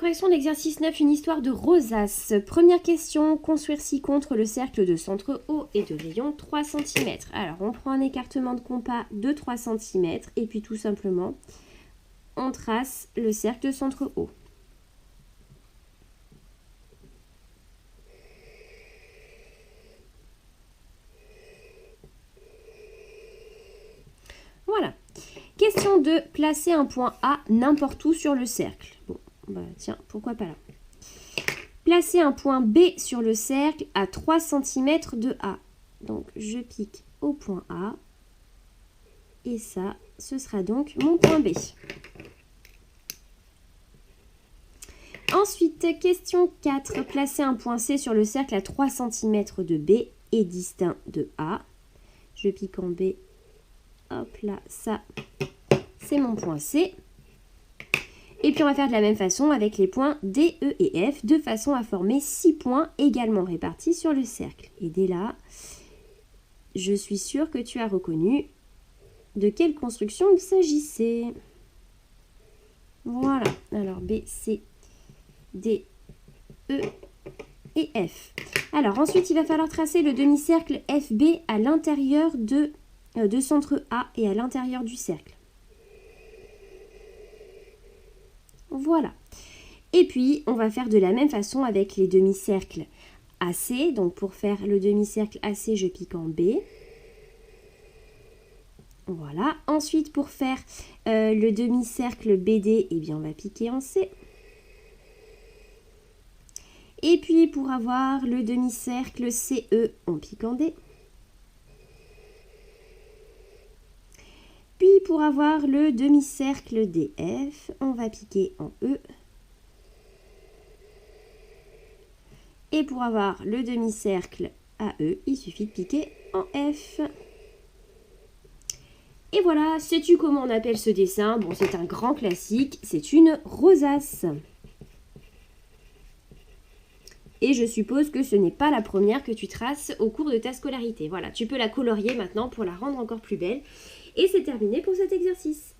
correction de l'exercice 9, une histoire de rosace. Première question, construire ci-contre le cercle de centre haut et de rayon 3 cm. Alors, on prend un écartement de compas de 3 cm et puis tout simplement, on trace le cercle de centre haut. Voilà. Question de placer un point A n'importe où sur le cercle. Bon, bah tiens, pourquoi pas là. Placer un point B sur le cercle à 3 cm de A. Donc, je pique au point A. Et ça, ce sera donc mon point B. Ensuite, question 4. Placer un point C sur le cercle à 3 cm de B et distinct de A. Je pique en B. Hop là, ça, c'est mon point C. Et puis on va faire de la même façon avec les points D, E et F, de façon à former 6 points également répartis sur le cercle. Et dès là, je suis sûre que tu as reconnu de quelle construction il s'agissait. Voilà, alors B, C, D, E et F. Alors ensuite, il va falloir tracer le demi-cercle FB à l'intérieur de centre A et à l'intérieur du cercle. Voilà. Et puis, on va faire de la même façon avec les demi-cercles AC. Donc, pour faire le demi-cercle AC, je pique en B. Voilà. Ensuite, pour faire le demi-cercle BD, eh bien, on va piquer en C. Et puis, pour avoir le demi-cercle CE, on pique en D. Puis pour avoir le demi-cercle DF, on va piquer en E. Et pour avoir le demi-cercle AE, il suffit de piquer en F. Et voilà, sais-tu comment on appelle ce dessin? Bon, c'est un grand classique, c'est une rosace. Et je suppose que ce n'est pas la première que tu traces au cours de ta scolarité. Voilà, tu peux la colorier maintenant pour la rendre encore plus belle. Et c'est terminé pour cet exercice.